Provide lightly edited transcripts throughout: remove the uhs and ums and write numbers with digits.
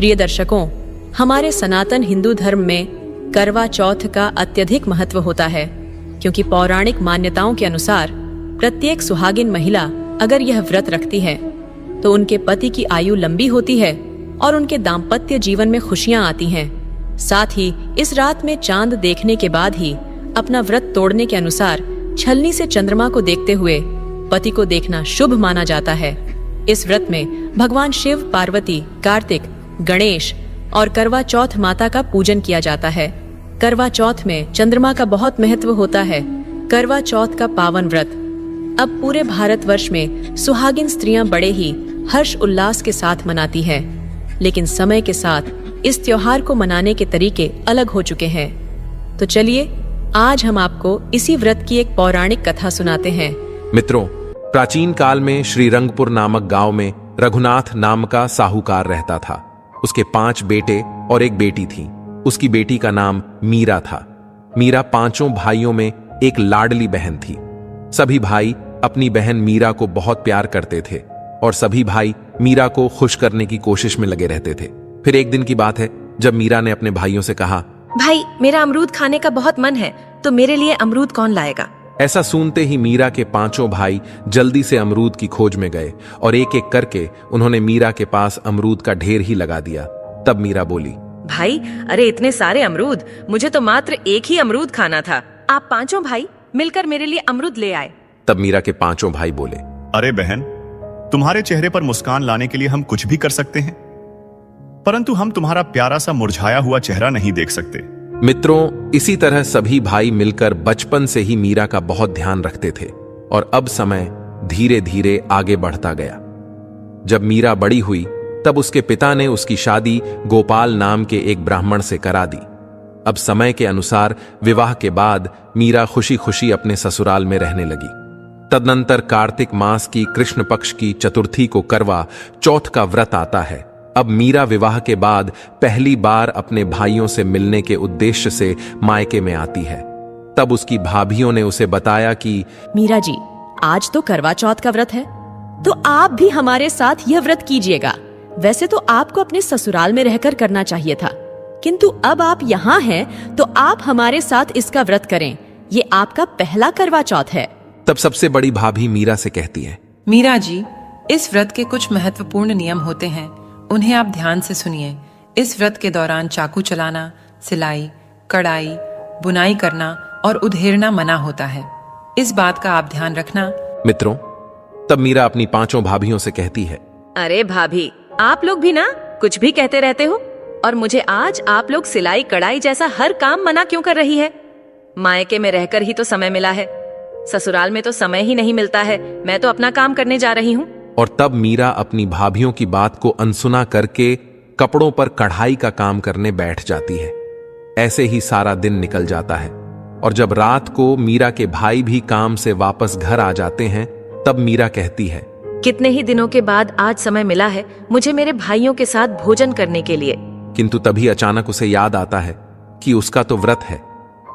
प्रिय दर्शकों, हमारे सनातन हिंदू धर्म में करवा चौथ का अत्यधिक महत्व होता है, क्योंकि पौराणिक मान्यताओं के अनुसार प्रत्येक सुहागिन महिला अगर यह व्रत रखती है तो उनके पति की आयु लंबी होती है और उनके दाम्पत्य जीवन में खुशियां आती हैं। साथ ही इस रात में चांद देखने के बाद ही अपना व्रत तोड़ने के अनुसार छलनी से चंद्रमा को देखते हुए पति को देखना शुभ माना जाता है। इस व्रत में भगवान शिव, पार्वती, कार्तिक, गणेश और करवा चौथ माता का पूजन किया जाता है। करवा चौथ में चंद्रमा का बहुत महत्व होता है। करवा चौथ का पावन व्रत अब पूरे भारतवर्ष में सुहागिन स्त्रियां बड़े ही हर्ष उल्लास के साथ मनाती हैं, लेकिन समय के साथ इस त्योहार को मनाने के तरीके अलग हो चुके हैं। तो चलिए आज हम आपको इसी व्रत की एक पौराणिक कथा सुनाते हैं। मित्रों, प्राचीन काल में श्रीरंगपुर नामक गांव में रघुनाथ नाम का साहूकार रहता था। उसके 5 बेटे और एक बेटी थी। उसकी बेटी का नाम मीरा था। मीरा 5 भाइयों में एक लाडली बहन थी। सभी भाई अपनी बहन मीरा को बहुत प्यार करते थे और सभी भाई मीरा को खुश करने की कोशिश में लगे रहते थे। फिर एक दिन की बात है जब मीरा ने अपने भाइयों से कहा, भाई, मेरा अमरूद खाने का बहुत मन है, तो मेरे लिए अमरूद कौन लाएगा? ऐसा सुनते ही मीरा के 5 भाई जल्दी से अमरूद की खोज में गए और एक एक करके उन्होंने मीरा के पास अमरूद का ढेर ही लगा दिया। तब मीरा बोली, भाई, अरे इतने सारे अमरूद, मुझे तो मात्र एक ही अमरूद खाना था। आप 5 भाई मिलकर मेरे लिए अमरूद ले आए। तब मीरा के 5 भाई बोले, अरे बहन, तुम्हारे चेहरे पर मुस्कान लाने के लिए हम कुछ भी कर सकते हैं, परंतु हम तुम्हारा प्यारा सा मुरझाया हुआ चेहरा नहीं देख सकते। मित्रों, इसी तरह सभी भाई मिलकर बचपन से ही मीरा का बहुत ध्यान रखते थे और अब समय धीरे धीरे आगे बढ़ता गया। जब मीरा बड़ी हुई तब उसके पिता ने उसकी शादी गोपाल नाम के एक ब्राह्मण से करा दी। अब समय के अनुसार विवाह के बाद मीरा खुशी खुशी अपने ससुराल में रहने लगी। तदनंतर कार्तिक मास की कृष्ण पक्ष की चतुर्थी को करवा चौथ का व्रत आता है। अब मीरा विवाह के बाद पहली बार अपने भाइयों से मिलने के उद्देश्य से मायके में आती है। तब उसकी भाभियों ने उसे बताया कि मीरा जी, आज तो करवा चौथ का व्रत है, तो आप भी हमारे साथ यह व्रत कीजिएगा। वैसे तो आपको अपने ससुराल में रहकर करना चाहिए था, किंतु अब आप यहाँ हैं तो आप हमारे साथ इसका व्रत करें। ये आपका पहला करवा चौथ है। तब सबसे बड़ी भाभी मीरा से कहती है, मीरा जी, इस व्रत के कुछ महत्वपूर्ण नियम होते हैं, उन्हें आप ध्यान से सुनिए। इस व्रत के दौरान चाकू चलाना, सिलाई, कढ़ाई, बुनाई करना और उधेड़ना मना होता है। इस बात का आप ध्यान रखना। मित्रों, तब मीरा अपनी 5 भाभियों से कहती है, अरे भाभी, आप लोग भी ना कुछ भी कहते रहते हो, और मुझे आज आप लोग सिलाई कढ़ाई जैसा हर काम मना क्यों कर रही है? मायके में रहकर ही तो समय मिला है, ससुराल में तो समय ही नहीं मिलता है। मैं तो अपना काम करने जा रही हूँ। और तब मीरा अपनी भाभियों की बात को अनसुना करके कपड़ों पर कढ़ाई का काम करने बैठ जाती है। ऐसे ही सारा दिन निकल जाता है और जब रात को मीरा के भाई भी काम से वापस घर आ जाते हैं तब मीरा कहती है, कितने ही दिनों के बाद आज समय मिला है मुझे मेरे भाइयों के साथ भोजन करने के लिए। किंतु तभी अचानक उसे याद आता है कि उसका तो व्रत है,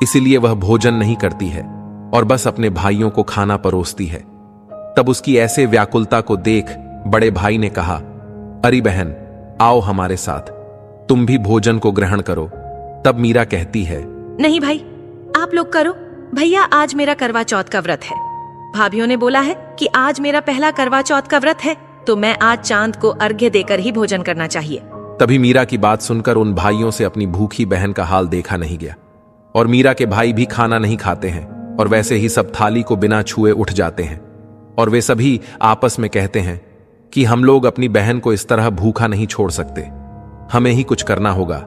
इसीलिए वह भोजन नहीं करती है और बस अपने भाइयों को खाना परोसती है। तब उसकी ऐसे व्याकुलता को देख बड़े भाई ने कहा, अरे बहन, आओ हमारे साथ, तुम भी भोजन को ग्रहण करो। तब मीरा कहती है, नहीं भाई, आप लोग करो। भैया, आज मेरा करवा चौथ का व्रत है। भाभियों ने बोला है कि आज मेरा पहला करवा चौथ का व्रत है, तो मैं आज चांद को अर्घ्य देकर ही भोजन करना चाहिए। तभी मीरा की बात सुनकर उन भाइयों से अपनी भूखी बहन का हाल देखा नहीं गया और मीरा के भाई भी खाना नहीं खाते हैं और वैसे ही सब थाली को बिना छुए उठ जाते हैं और वे सभी आपस में कहते हैं कि हम लोग अपनी बहन को इस तरह भूखा नहीं छोड़ सकते, हमें ही कुछ करना होगा।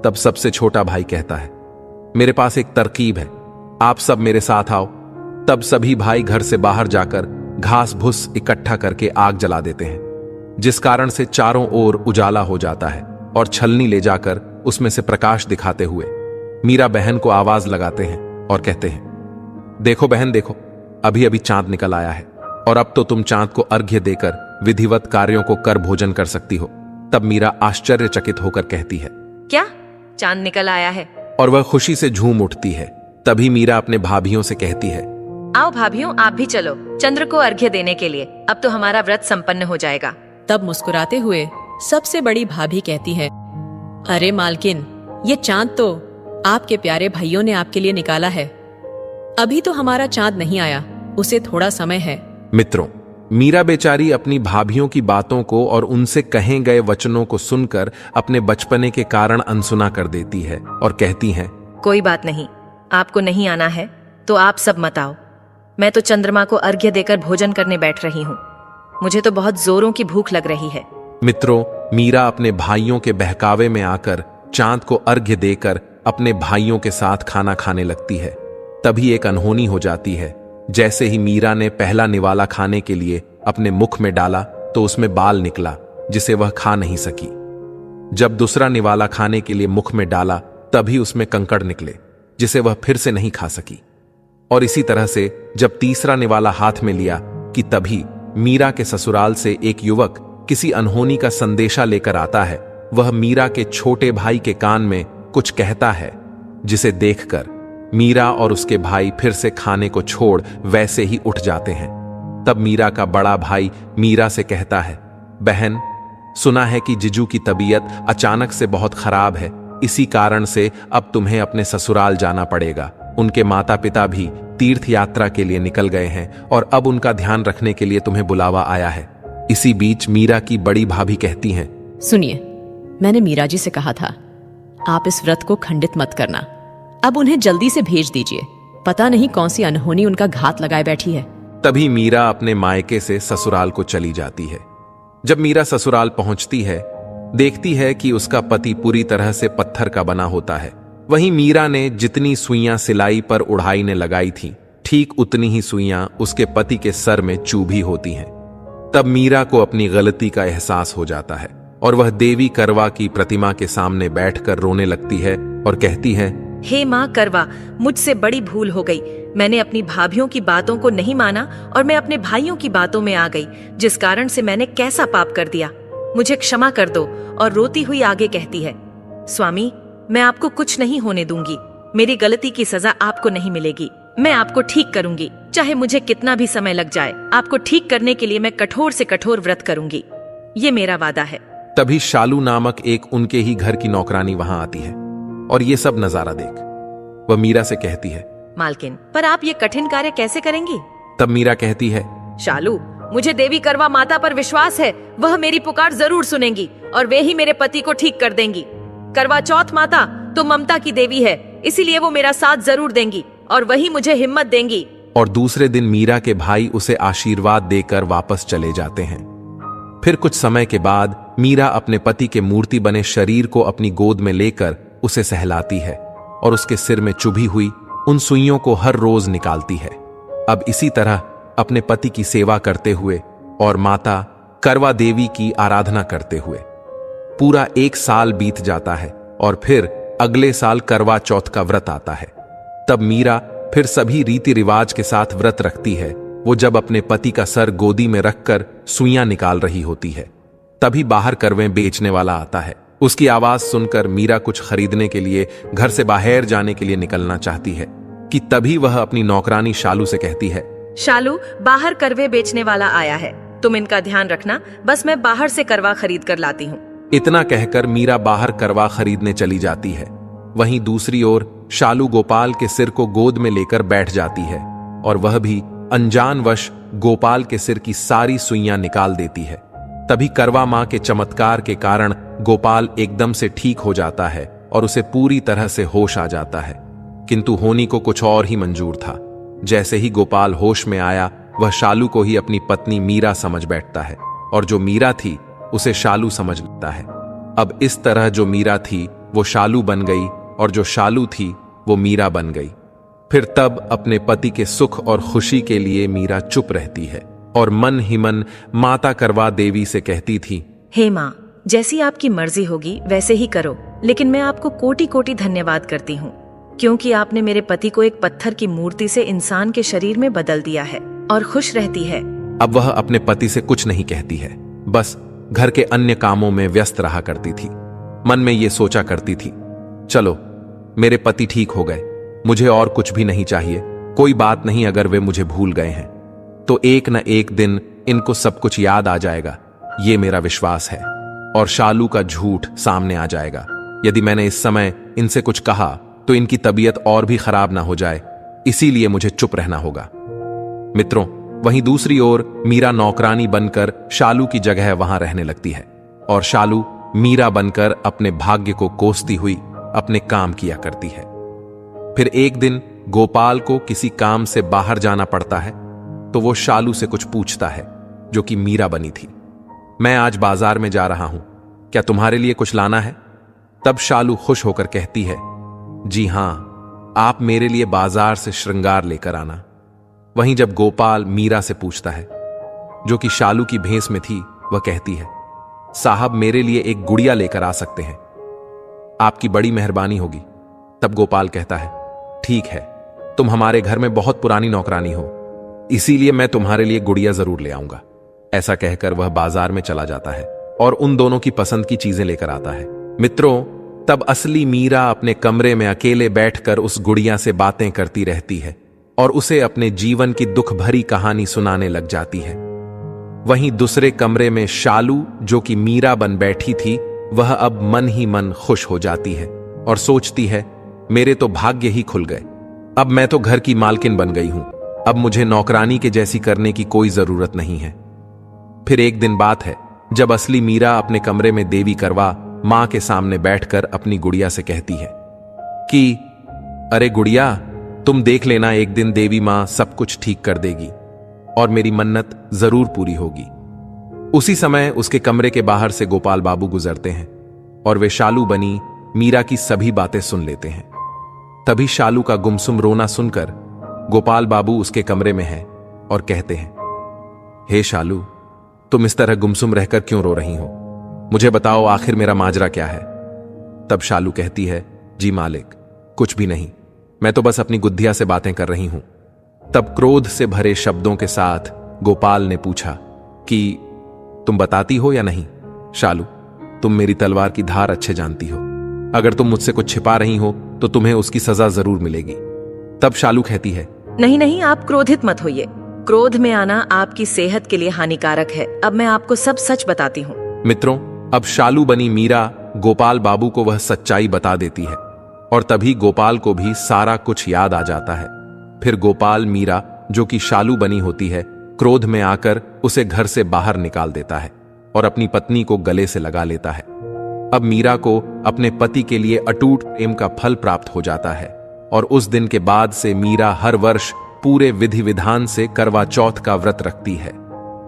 तब सबसे छोटा भाई कहता है, मेरे पास एक तरकीब है, आप सब मेरे साथ आओ। तब सभी भाई घर से बाहर जाकर घास भूस इकट्ठा करके आग जला देते हैं, जिस कारण से चारों ओर उजाला हो जाता है और छलनी ले जाकर उसमें से प्रकाश दिखाते हुए मीरा बहन को आवाज लगाते हैं और कहते हैं, देखो बहन देखो, अभी अभी चांद निकल आया है और अब तो तुम चांद को अर्घ्य देकर विधिवत कार्यों को कर भोजन कर सकती हो। तब मीरा आश्चर्यचकित होकर कहती है, क्या चांद निकल आया है? और वह खुशी से झूम उठती है। तभी मीरा अपने भाभियों से कहती है, आओ भाभियों, आप भी चलो चंद्र को अर्घ्य देने के लिए, अब तो हमारा व्रत संपन्न हो जाएगा। तब मुस्कुराते हुए सबसे बड़ी भाभी कहती है, अरे मालकिन, ये चांद तो आपके प्यारे भाइयों ने आपके लिए निकाला है। अभी तो हमारा चांद नहीं आया, उसे थोड़ा समय है। मित्रों, मीरा बेचारी अपनी भाभियों की बातों को और उनसे कहे गए वचनों को सुनकर अपने बचपने के कारण अनसुना कर देती है और कहती हैं, कोई बात नहीं, आपको नहीं आना है तो आप सब मत आओ। मैं तो चंद्रमा को अर्घ्य देकर भोजन करने बैठ रही हूँ। मुझे तो बहुत जोरों की भूख लग रही है। मित्रों, मीरा अपने भाइयों के बहकावे में आकर चांद को अर्घ्य देकर अपने भाइयों के साथ खाना खाने लगती है। तभी एक अनहोनी हो जाती है। जैसे ही मीरा ने पहला निवाला खाने के लिए अपने मुख में डाला तो उसमें बाल निकला, जिसे वह खा नहीं सकी। जब दूसरा निवाला खाने के लिए मुख में डाला तभी उसमें कंकड़ निकले, जिसे वह फिर से नहीं खा सकी। और इसी तरह से जब तीसरा निवाला हाथ में लिया कि तभी मीरा के ससुराल से एक युवक किसी अनहोनी का संदेशा लेकर आता है। वह मीरा के छोटे भाई के कान में कुछ कहता है, जिसे देखकर मीरा और उसके भाई फिर से खाने को छोड़ वैसे ही उठ जाते हैं। तब मीरा का बड़ा भाई मीरा से कहता है, बहन, सुना है कि जीजू की तबीयत अचानक से बहुत खराब है, इसी कारण से अब तुम्हें अपने ससुराल जाना पड़ेगा। उनके माता पिता भी तीर्थ यात्रा के लिए निकल गए हैं और अब उनका ध्यान रखने के लिए तुम्हें बुलावा आया है। इसी बीच मीरा की बड़ी भाभी कहती हैं, सुनिए, मैंने मीरा जी से कहा था, आप इस व्रत को खंडित मत करना। अब उन्हें जल्दी से भेज दीजिए, पता नहीं कौन सी अनहोनी उनका घात लगाए बैठी है। तभी मीरा अपने मायके से ससुराल को चली जाती है। जब मीरा ससुराल पहुंचती है, देखती है कि उसका पति पूरी तरह से पत्थर का बना होता है। वहीं मीरा ने जितनी सुइयां सिलाई पर उढ़ाई ने लगाई थी, ठीक उतनी ही सुइयां उसके पति के सर में चुभी होती हैं। तब मीरा को अपनी गलती का एहसास हो जाता है और वह देवी करवा की प्रतिमा के सामने बैठकर रोने लगती है और कहती है, हे माँ करवा, मुझसे बड़ी भूल हो गई। मैंने अपनी भाभियों की बातों को नहीं माना और मैं अपने भाइयों की बातों में आ गई, जिस कारण से मैंने कैसा पाप कर दिया। मुझे क्षमा कर दो। और रोती हुई आगे कहती है, स्वामी, मैं आपको कुछ नहीं होने दूंगी। मेरी गलती की सजा आपको नहीं मिलेगी। मैं आपको ठीक करूंगी, चाहे मुझे कितना भी समय लग जाए। आपको ठीक करने के लिए मैं कठोर से कठोर व्रत करूंगी, ये मेरा वादा है। तभी शालू नामक एक उनके ही घर की नौकरानी वहां आती है और ये सब नजारा देख वह मीरा से कहती है, मालकिन, पर आप ये कठिन कार्य कैसे करेंगी? तब मीरा कहती है, शालू, मुझे देवी करवा माता पर विश्वास है। वह मेरी पुकार जरूर सुनेंगी और वे ही मेरे पति को ठीक कर देंगी। करवा चौथ माता तो ममता की देवी है, इसीलिए वो मेरा साथ जरूर देंगी और वही मुझे हिम्मत देंगी। और दूसरे दिन मीरा के भाई उसे आशीर्वाद देकर वापस चले जाते हैं। फिर कुछ समय के बाद मीरा अपने पति के मूर्ति बने शरीर को अपनी गोद में लेकर उसे सहलाती है और उसके सिर में चुभी हुई उन सुइयों को हर रोज निकालती है। अब इसी तरह अपने पति की सेवा करते हुए और माता करवा देवी की आराधना करते हुए पूरा 1 साल बीत जाता है और फिर अगले साल करवा चौथ का व्रत आता है। तब मीरा फिर सभी रीति रिवाज के साथ व्रत रखती है। वो जब अपने पति का सर गोदी में रखकर सुइयां निकाल रही होती है, तभी बाहर करवें बेचने वाला आता है। उसकी आवाज सुनकर मीरा कुछ खरीदने के लिए घर से बाहर जाने के लिए निकलना चाहती है कि तभी वह अपनी नौकरानी शालू से कहती है, शालू, बाहर करवे बेचने वाला आया है, तुम इनका ध्यान रखना, बस मैं बाहर से करवा खरीद कर लाती हूँ। इतना कहकर मीरा बाहर करवा खरीदने चली जाती है। वहीं दूसरी ओर शालू गोपाल के सिर को गोद में लेकर बैठ जाती है और वह भी अनजानवश गोपाल के सिर की सारी सुइयां निकाल देती है। तभी करवा मां के चमत्कार के कारण गोपाल एकदम से ठीक हो जाता है और उसे पूरी तरह से होश आ जाता है। किंतु होनी को कुछ और ही मंजूर था। जैसे ही गोपाल होश में आया, वह शालू को ही अपनी पत्नी मीरा समझ बैठता है और जो मीरा थी उसे शालू समझ लेता है। अब इस तरह जो मीरा थी वो शालू बन गई और जो शालू थी वो मीरा बन गई। फिर तब अपने पति के सुख और खुशी के लिए मीरा चुप रहती है और मन ही मन माता करवा देवी से कहती थी, हे माँ, जैसी आपकी मर्जी होगी वैसे ही करो, लेकिन मैं आपको कोटि कोटि धन्यवाद करती हूँ, क्योंकि आपने मेरे पति को एक पत्थर की मूर्ति से इंसान के शरीर में बदल दिया है और खुश रहती है। अब वह अपने पति से कुछ नहीं कहती है, बस घर के अन्य कामों में व्यस्त रहा करती थी। मन में ये सोचा करती थी, चलो मेरे पति ठीक हो गए, मुझे और कुछ भी नहीं चाहिए। कोई बात नहीं, अगर वे मुझे भूल गए हैं तो एक न एक दिन इनको सब कुछ याद आ जाएगा, ये मेरा विश्वास है। और शालू का झूठ सामने आ जाएगा। यदि मैंने इस समय इनसे कुछ कहा तो इनकी तबीयत और भी खराब ना हो जाए, इसीलिए मुझे चुप रहना होगा। मित्रों, वहीं दूसरी ओर मीरा नौकरानी बनकर शालू की जगह वहां रहने लगती है और शालू मीरा बनकर अपने भाग्य को कोसती हुई अपने काम किया करती है। फिर एक दिन गोपाल को किसी काम से बाहर जाना पड़ता है तो वो शालू से कुछ पूछता है, जो कि मीरा बनी थी। मैं आज बाजार में जा रहा हूं, क्या तुम्हारे लिए कुछ लाना है? तब शालू खुश होकर कहती है, जी हां, आप मेरे लिए बाजार से श्रृंगार लेकर आना। वहीं जब गोपाल मीरा से पूछता है, जो कि शालू की भेस में थी, वह कहती है, साहब मेरे लिए एक गुड़िया लेकर आ सकते हैं, आपकी बड़ी मेहरबानी होगी। तब गोपाल कहता है, ठीक है, तुम हमारे घर में बहुत पुरानी नौकरानी हो, इसीलिए मैं तुम्हारे लिए गुड़िया जरूर ले आऊंगा। ऐसा कहकर वह बाजार में चला जाता है और उन दोनों की पसंद की चीजें लेकर आता है। मित्रों, तब असली मीरा अपने कमरे में अकेले बैठकर उस गुड़िया से बातें करती रहती है और उसे अपने जीवन की दुख भरी कहानी सुनाने लग जाती है। वहीं दूसरे कमरे में शालू, जो कि मीरा बन बैठी थी, वह अब मन ही मन खुश हो जाती है और सोचती है, मेरे तो भाग्य ही खुल गए, अब मैं तो घर की मालकिन बन गई हूं, अब मुझे नौकरानी के जैसी करने की कोई जरूरत नहीं है। फिर एक दिन बात है जब असली मीरा अपने कमरे में देवी करवा मां के सामने बैठकर अपनी गुड़िया से कहती है कि अरे गुड़िया, तुम देख लेना, एक दिन देवी मां सब कुछ ठीक कर देगी और मेरी मन्नत जरूर पूरी होगी। उसी समय उसके कमरे के बाहर से गोपाल बाबू गुजरते हैं और वे शालू बनी मीरा की सभी बातें सुन लेते हैं। तभी शालू का गुमसुम रोना सुनकर गोपाल बाबू उसके कमरे में हैं और कहते हैं, हे शालू, तुम इस तरह गुमसुम रहकर क्यों रो रही हो? मुझे बताओ, आखिर मेरा माजरा क्या है? तब शालू कहती है, जी मालिक, कुछ भी नहीं, मैं तो बस अपनी गुद्धिया से बातें कर रही हूं। तब क्रोध से भरे शब्दों के साथ गोपाल ने पूछा कि तुम बताती हो या नहीं? शालू, तुम मेरी तलवार की धार अच्छे जानती हो, अगर तुम मुझसे कुछ छिपा रही हो तो तुम्हें उसकी सजा जरूर मिलेगी। तब शालू कहती है, नहीं नहीं, आप क्रोधित मत होइए, क्रोध में आना आपकी सेहत के लिए हानिकारक है। अब मैं आपको सब सच बताती हूँ। मित्रों, अब शालू बनी मीरा गोपाल बाबू को वह सच्चाई बता देती है और तभी गोपाल को भी सारा कुछ याद आ जाता है। फिर गोपाल मीरा, जो कि शालू बनी होती है, क्रोध में आकर उसे घर से बाहर निकाल देता है और अपनी पत्नी को गले से लगा लेता है। अब मीरा को अपने पति के लिए अटूट प्रेम का फल प्राप्त हो जाता है और उस दिन के बाद से मीरा हर वर्ष पूरे विधि विधान से करवा चौथ का व्रत रखती है।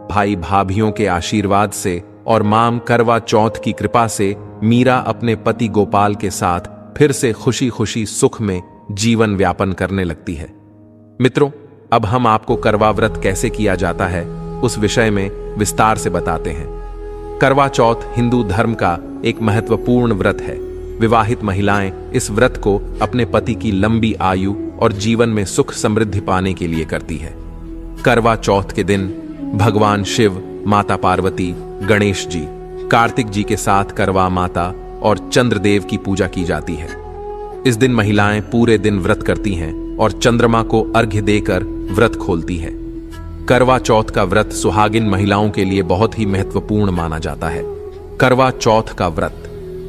भाई भाभियों के आशीर्वाद से और माम करवा चौथ की कृपा से मीरा अपने पति गोपाल के साथ फिर से खुशी खुशी सुख में जीवन व्यापन करने लगती है। मित्रों, अब हम आपको करवा व्रत कैसे किया जाता है उस विषय में विस्तार से बताते हैं। करवा चौथ हिंदू धर्म का एक महत्वपूर्ण व्रत है। विवाहित महिलाएं इस व्रत को अपने पति की लंबी आयु और जीवन में सुख समृद्धि पाने के लिए करती है। करवा चौथ के दिन भगवान शिव, माता पार्वती, गणेश जी, कार्तिक जी के साथ करवा माता और चंद्रदेव की पूजा की जाती है। इस दिन महिलाएं पूरे दिन व्रत करती हैं और चंद्रमा को अर्घ्य देकर व्रत खोलती है। करवा चौथ का व्रत सुहागिन महिलाओं के लिए बहुत ही महत्वपूर्ण माना जाता है। करवा चौथ का व्रत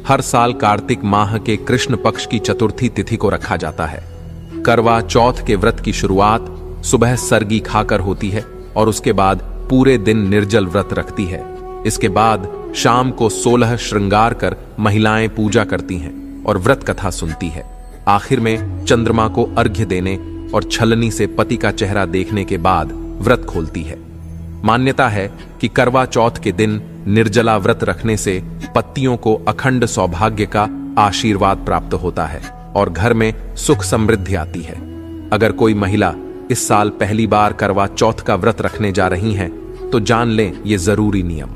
हर साल कार्तिक माह के कृष्ण पक्ष की चतुर्थी तिथि को रखा जाता है। करवा चौथ के व्रत की शुरुआत सुबह सरगी खाकर होती है और उसके बाद पूरे दिन निर्जल व्रत रखती है। इसके बाद शाम को 16 श्रृंगार कर महिलाएं पूजा करती हैं और व्रत कथा सुनती है। आखिर में चंद्रमा को अर्घ्य देने और छलनी से पति का चेहरा देखने के बाद व्रत खोलती है। मान्यता है कि करवा चौथ के दिन निर्जला व्रत रखने से पतियों को अखंड सौभाग्य का आशीर्वाद प्राप्त होता है और घर में सुख समृद्धि आती है। अगर कोई महिला इस साल पहली बार करवा चौथ का व्रत रखने जा रही हैं तो जान लें ये जरूरी नियम।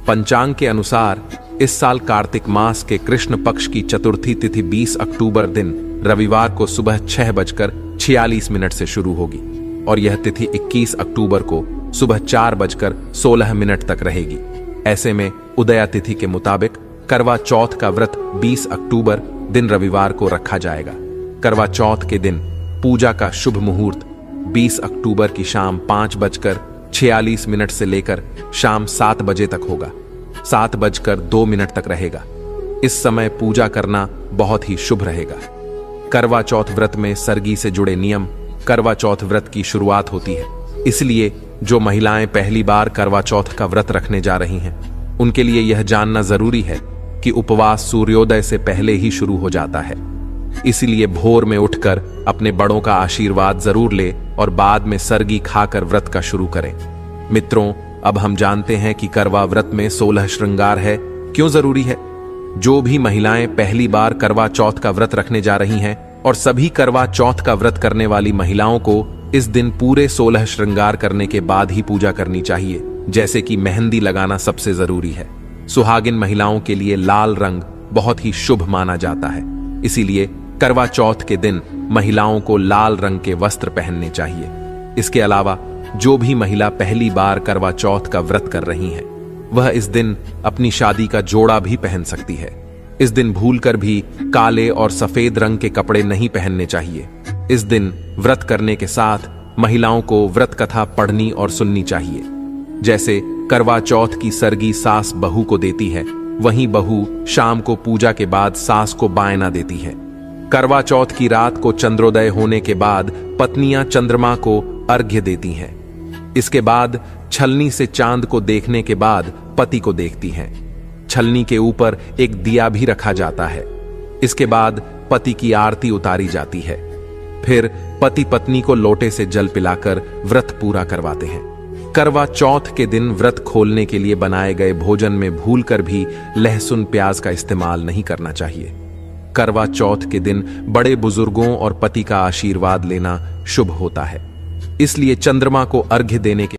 पंचांग के अनुसार इस साल कार्तिक मास के कृष्ण पक्ष की चतुर्थी तिथि 20 अक्टूबर दिन रविवार को सुबह 6:46 से शुरू होगी और यह तिथि 21 अक्टूबर को सुबह 4:16 तक रहेगी। ऐसे में उदया तिथि के मुताबिक करवा चौथ का व्रत 20 अक्टूबर दिन रविवार को रखा जाएगा। करवा चौथ के दिन पूजा का शुभ मुहूर्त 20 अक्टूबर की शाम 5:46 से लेकर शाम 7 बजे तक होगा। 7:02 तक रहेगा। इस समय पूजा करना बहुत ही शुभ रहेगा। करवा चौथ व्रत में सरगी से जुड़े नियम। करवा चौथ व्रत की शुरुआत होती है, इसलिए जो महिलाएं पहली बार करवा चौथ का व्रत रखने जा रही हैं, उनके लिए यह जानना जरूरी है कि उपवास सूर्योदय से पहले ही शुरू हो जाता है। इसलिए भोर में उठकर अपने बड़ों का आशीर्वाद जरूर ले और बाद में सरगी खाकर व्रत का शुरू करें। मित्रों, अब हम जानते हैं कि करवा व्रत में 16 श्रृंगार है क्यों जरूरी है। जो भी महिलाएं पहली बार करवा चौथ का व्रत रखने जा रही हैं और सभी करवा चौथ का व्रत करने वाली महिलाओं को इस दिन पूरे 16 श्रृंगार करने के बाद ही पूजा करनी चाहिए, जैसे कि मेहंदी लगाना सबसे जरूरी है। सुहागिन महिलाओं के लिए लाल रंग बहुत ही शुभ माना जाता है, इसीलिए करवा चौथ के दिन महिलाओं को लाल रंग के वस्त्र पहनने चाहिए। इसके अलावा जो भी महिला पहली बार करवा चौथ का व्रत कर रही है, वह इस दिन अपनी शादी का जोड़ा भी पहन सकती है। इस दिन भूलकर भी काले और सफेद रंग के कपड़े नहीं पहनने चाहिए। इस दिन व्रत करने के साथ महिलाओं को व्रत कथा पढ़नी और सुननी चाहिए। जैसे करवा चौथ की सरगी सास बहू को देती है, वहीं बहू शाम को पूजा के बाद सास को बायना देती है। करवा चौथ की रात को चंद्रोदय होने के बाद पत्नियां चंद्रमा को अर्घ्य देती हैं। इसके बाद छलनी से चांद को देखने के बाद पति को देखती हैं। छलनी के ऊपर एक दिया भी रखा जाता है। इसके बाद पति की आरती उतारी जाती है। फिर पति पत्नी को लोटे से जल पिलाकर व्रत पूरा करवाते हैं। करवा चौथ के दिन व्रत खोलने के लिए बनाए गए भोजन में भूलकर भी लहसुन प्याज का इस्तेमाल नहीं करना चाहिए। करवा चौथ के दिन बड़े बुजुर्गों और पति का आशीर्वाद लेना शुभ होता है, इसलिए चंद्रमा को अर्घ्य देने के